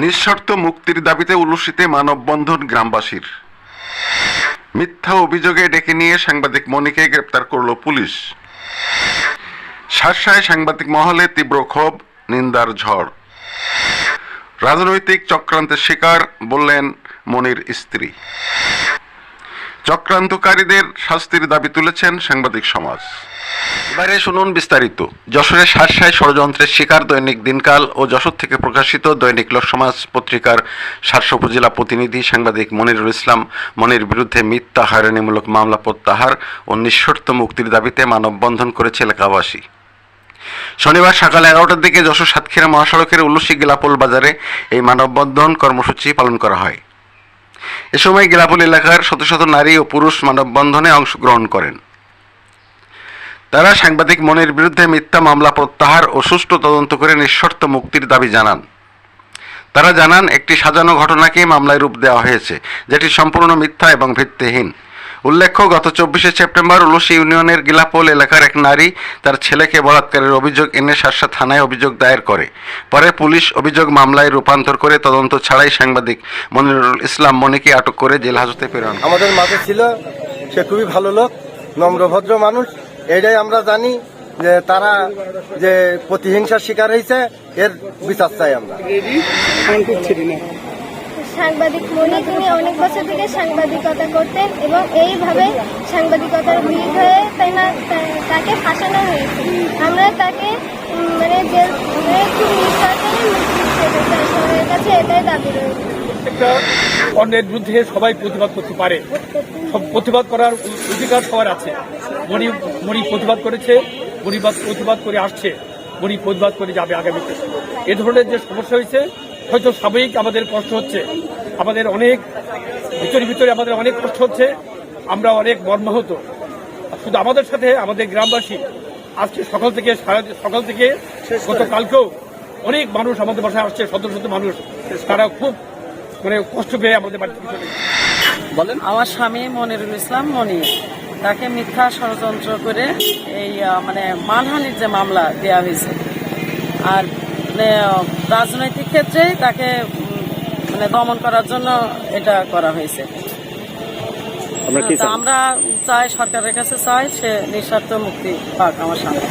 নিঃশর্ত মুক্তির দাবিতে উলুশিতে মানববন্ধন গ্রামবাসীর। মিথ্যা অভিযোগে ডেকে নিয়ে সাংবাদিক মনিকে গ্রেপ্তার করল পুলিশ। শার্শায় সাংবাদিক মহলে তীব্র ক্ষোভ, নিন্দার ঝড়। রাজনৈতিক চক্রান্তের শিকার বললেন মনির স্ত্রী। চক্রান্তকারীদের শাস্তির দাবি তুলেছেন সাংবাদিক সমাজ। এবারে শুনুন বিস্তারিত। যশোরের শার্শায় ষড়যন্ত্রের শিকার দৈনিক দিনকাল ও যশোর থেকে প্রকাশিত দৈনিক লোকসমাজ পত্রিকার শার্শা উপজেলা প্রতিনিধি সাংবাদিক মনিরুল ইসলাম মনির বিরুদ্ধে মিথ্যা হয়রানিমূলক মামলা প্রত্যাহার ও নিঃশর্ত মুক্তির দাবিতে মানববন্ধন করেছে এলাকাবাসী। শনিবার সকাল 11টার দিকে যশোর সাতক্ষীরা মহাসড়কের উলুশি গিলাপোল বাজারে এই মানববন্ধন কর্মসূচি পালন করা হয়। এ সময় গিলাপোল এলাকার শত শত নারী ও পুরুষ মানববন্ধনে অংশগ্রহণ করেন। তারা সাংবাদিক মনির বিরুদ্ধে মিথ্যা মামলা প্রত্যাহার ও সুষ্ঠু তদন্ত করে নিঃশর্ত মুক্তির দাবি জানান। তারা জানান, একটি সাজানো ঘটনাকে মামলায় রূপ দেওয়া হয়েছে, যেটি সম্পূর্ণ মিথ্যা এবং ভিত্তিহীন। উল্লেখ্য, গত 24শে সেপ্টেম্বর উলুশি ইউনিয়নের গিলাপোল এলাকার এক নারী তার ছেলেকে বলাৎকারের অভিযোগ এনে শার্শা থানায় অভিযোগ দায়ের করে। পরে পুলিশ অভিযোগ মামলায় রূপান্তর করে তদন্ত ছাড়াই সাংবাদিক মনিরুল ইসলাম মনিকে আটক করে জেল হাজতে প্রেরণ। আমাদের মাঝে ছিল, সে খুবই ভালো লোক, নম্রভদ্র মানুষ। এটাই আমরা জানি যে তারা যে প্রতিহিংসার শিকার হয়েছে, এর বিচার চাই আমরা। সাংবাদিক মনি, তিনি অনেক বছর থেকে সাংবাদিকতা করতেন এবং এইভাবে সাংবাদিকতার ভিড় হয়ে তাকে ফাঁসানো হয়েছে। আমরা তাকে খুব নিঃস্বার্থে মুক্তি চাই, সবার কাছে এটাই দাবি রয়েছে। একটা অন্যের বিরুদ্ধে সবাই প্রতিবাদ করতে পারে, প্রতিবাদ করার অধিকার সবার আছে। মনি প্রতিবাদ করেছে, প্রতিবাদ করে আসছে, মনি প্রতিবাদ করে যাবে আগামীতে। এ ধরনের যে সমস্যা হয়েছে, হয়তো স্বাভাবিক আমাদের কষ্ট হচ্ছে, আমাদের অনেক ভিতরে আমাদের অনেক কষ্ট হচ্ছে, আমরা অনেক মর্মাহত। শুধু আমাদের সাথে আমাদের গ্রামবাসী আজকে সকাল থেকে গতকালকেও অনেক মানুষ আমাদের বাসায় আসছে, শত শত মানুষ, তারা খুব কষ্ট পেয়ে আমাদের বাড়ি থেকে চলে বলেন। আমার স্বামী মনিরুল ইসলাম মনি, তাকে মিথ্যা ষড়যন্ত্র করে এই মানহানির যে মামলা দেওয়া হয়েছে, আর রাজনৈতিক ক্ষেত্রে তাকে দমন করার জন্য এটা করা হয়েছে। আমরা চাই, সরকারের কাছে চাই, সে নিঃস্বার্থ মুক্তি পাক আমার স্বামী।